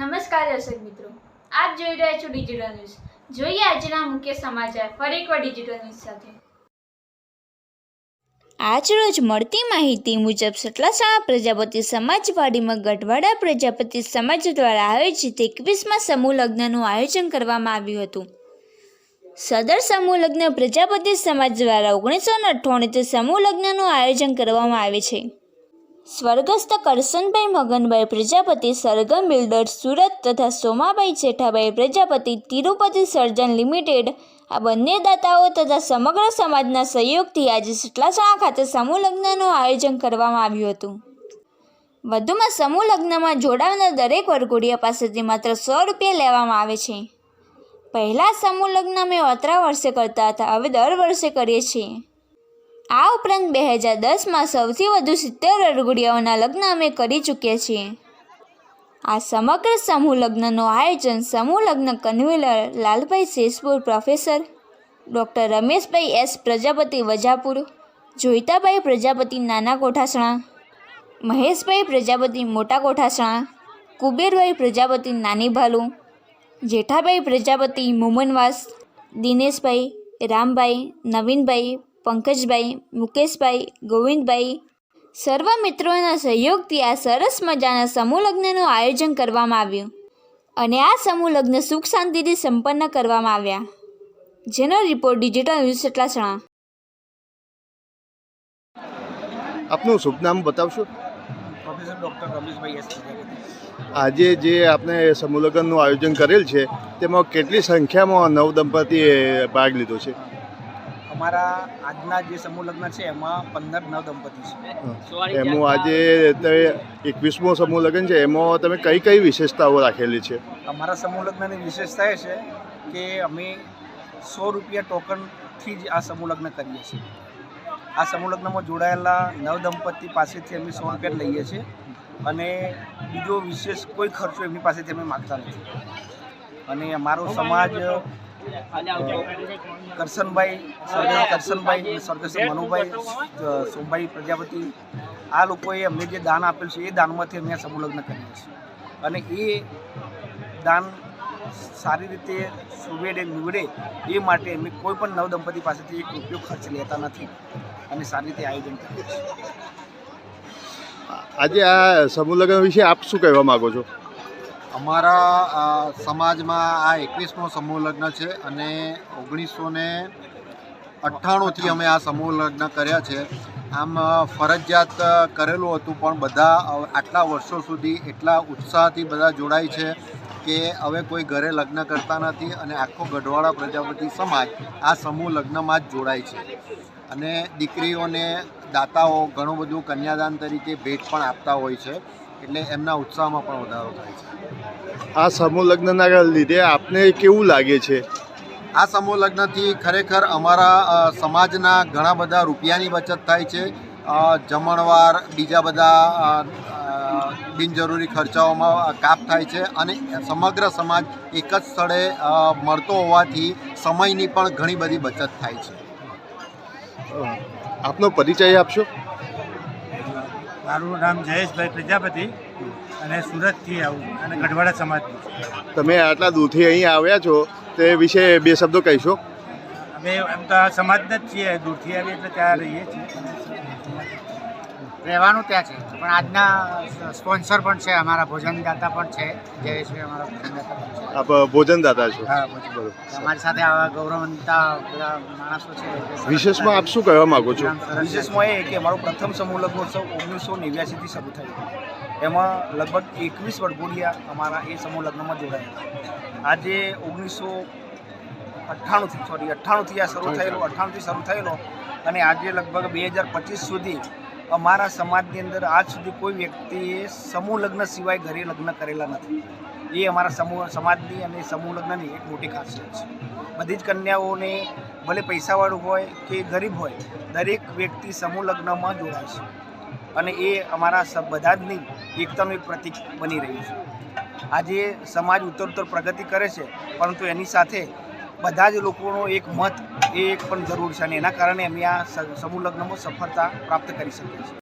નમસ્કાર દર્શક મિત્રો, આપ જોઈ રહ્યા છો ડિજિટલ ન્યૂઝ। જોઈએ આજના મુખ્ય સમાચાર ફરી એકવાર ડિજિટલ ન્યૂઝ સાથે। આજરોજ મળતી માહિતી મુજબ સતલાસણા પ્રજાપતિ સમાજવાડીમાં ગઢવાડા પ્રજાપતિ સમાજ દ્વારા આયોજિત 21મા સમૂહ લગ્નનું આયોજન કરવામાં આવ્યું હતું। સદર સમૂહ લગ્ન પ્રજાપતિ સમાજ દ્વારા 1998થી સમૂહ લગ્નનું આયોજન કરવામાં આવે છે। સ્વર્ગસ્થ કરશનભાઈ મગનભાઈ પ્રજાપતિ સરગમ બિલ્ડર્સ સુરત તથા સોમાભાઈ જેઠાભાઈ પ્રજાપતિ તિરુપતિ સર્જન લિમિટેડ આ બંને દાતાઓ તથા સમગ્ર સમાજના સહયોગથી આજે સતલાસણા ખાતે સમૂહ લગ્નનું આયોજન કરવામાં આવ્યું હતું। વધુમાં સમૂહ લગ્નમાં જોડાવનાર દરેક વરઘોડિયા પાસેથી માત્ર 100 રૂપિયા લેવામાં આવે છે। પહેલાં સમૂહ લગ્ન અમે 18 વર્ષે કરતા હતા, હવે દર વર્ષે કરીએ છીએ। આ ઉપરાંત 2010માં સૌથી વધુ 70 વરઘોડિયાઓના લગ્ન અમે કરી ચૂક્યા છીએ। આ સમગ્ર સમૂહ લગ્નનું આયોજન સમૂહ લગ્ન convener Lalbhai Sheshpur, professor doctor Rameshbhai S Prajapati Vajapur, Joitabhai Prajapati Nana Kothasana, મહેશભાઈ પ્રજાપતિ મોટા કોઠાસણા, કુબેરભાઈ પ્રજાપતિ નાની ભાલુ, જેઠાભાઈ પ્રજાપતિ મોમનવાસ, દિનેશભાઈ, રામભાઈ, નવીનભાઈ, પંકજભાઈ, મુકેશભાઈ, ગોવિંદભાઈ સર્વ મિત્રોના સહયોગથી આ સરસ મજાના સમૂહ લગ્નનું આયોજન કરવામાં આવ્યું અને આ સમૂહ લગ્ન સુખ શાંતિથી સંપન્ન કરવામાં આવ્યા। જેનો રિપોર્ટ ડિજિટલ ન્યૂઝ સતલાસણા। આપનું શુભ નામ બતાવશો? Professor doctor Rameshbhai S Prajapati. આજે જે આપણે સમૂહ લગ્નનું આયોજન કરેલ છે તેમાં કેટલી સંખ્યામાં નવદંપતીએ ભાગ લીધો છે? અમારા આજના જે સમૂહ લગ્ન છે એમાં 15 નવદંપતિ છે। એમાં આજે 21મો સમૂહ લગ્ન છે, એમાં તમે કઈ કઈ વિશેષતાઓ રાખેલી છે? અમારા સમૂહ લગ્નની વિશેષતા એ છે કે અમે 100 રૂપિયા ટોકનથી જ આ સમૂહ લગ્ન કરીએ છીએ। આ સમૂહ લગ્નમાં જોડાયેલા નવદંપતિ પાસેથી અમે 100 રૂપિયા લઈએ છીએ અને બીજો વિશેષ કોઈ ખર્ચો એમની પાસેથી અમે માગતા નથી। અને અમારો સમાજ કરશનભાઈ સ્વર્ગસ્થ મનુભાઈ, સોમભાઈ પ્રજાપતિ આ લોકોએ અમને જે દાન આપેલ છે એ દાનમાંથી અમે આ સમૂહ લગ્ન કરીએ છીએ અને એ દાન સારી રીતે સુવેડે નીવડે એ માટે અમે કોઈ પણ નવદંપતિ પાસેથી 1 રૂપિયો ખર્ચ લેતા નથી અને સારી રીતે આયોજન કરીએ છીએ। આજે આ સમૂહ લગ્ન વિશે આપ શું કહેવા માગો છો? અમારા સમાજમાં આ 21મો સમૂહ લગ્ન છે અને 1998થી અમે આ સમૂહ લગ્ન કર્યા છે। આમ ફરજિયાત કરેલું હતું પણ બધા આટલા વર્ષો સુધી એટલા ઉત્સાહથી બધા જોડાય છે કે હવે કોઈ ઘરે લગ્ન કરતા નથી અને આખો ગઢવાડા પ્રજાપતિ સમાજ આ સમૂહ લગ્નમાં જ જોડાય છે અને દીકરીઓને દાતાઓ ઘણું બધું કન્યાદાન તરીકે ભેટ પણ આપતા હોય છે, એટલે એમના ઉત્સાહમાં પણ વધારો થાય છે। આ સમૂહ લગ્નના લીધે આપને કેવું લાગે છે? આ સમૂહ લગ્નથી ખરેખર અમારા સમાજના ઘણા બધા રૂપિયાની બચત થાય છે। જમણવાર, બીજા બધા બિનજરૂરી ખર્ચાઓમાં કાપ થાય છે અને સમગ્ર સમાજ એક જ સ્થળે મળતો હોવાથી સમયની પણ ઘણી બધી બચત થાય છે। આપનો પરિચય આપશો? મારું નામ જયેશભાઈ પ્રજાપતિ અને સુરતથી આવું અને ગઢવાડા સમાજથી। તમે આટલા દૂરથી અહીં આવ્યા છો તે વિશે 2 શબ્દો કહીશો? અમે એમ તો આ સમાજના જ છીએ, દૂરથી આવીએ એટલે ત્યાં રહીએ છીએ, રહેવાનું ત્યાં છે પણ આજના સ્પોન્સર પણ છે, અમારા ભોજનદાતા પણ છે, જયેશભાઈ અમારા ભોજનદાતા પણ છે। આપ ભોજનદાતા છો? હા, બરોબર। અમારી સાથે આવા ગૌરવવંતા બધા માણસો છે। વિશેષમાં આપ શું કહેવા માગો છો? વિશેષમાં એ કે અમારો પ્રથમ સમૂહ લગ્નોત્સવ 1989થી શરૂ થયો, એમાં લગભગ 21 વરઘોડિયા અમારા એ સમૂહ લગ્નમાં જોડાયા। આજે 1998થી આ શરૂ થયેલો અને આજે લગભગ 2025 સુધી અમારા સમાજની અંદર આજ સુધી કોઈ વ્યક્તિએ સમૂહ લગ્ન સિવાય ઘરે લગ્ન કરેલા નથી। એ અમારા સમાજની અને સમૂહ લગ્નની એક મોટી ખાસિયત છે। બધી જ કન્યાઓને ભલે પૈસાવાળું હોય કે ગરીબ હોય, દરેક વ્યક્તિ સમૂહ લગ્નમાં જોડાય છે અને એ અમારા બધા જની એકતાનું એક પ્રતીક બની રહ્યું છે। આજે સમાજ ઉત્તરોત્તર પ્રગતિ કરે છે, પરંતુ એની સાથે બધા જ લોકોનો એક મત એ એક પણ જરૂર છે અને એના કારણે અમે આ સમૂહ લગ્નમાં સફળતા પ્રાપ્ત કરી શકીએ છીએ।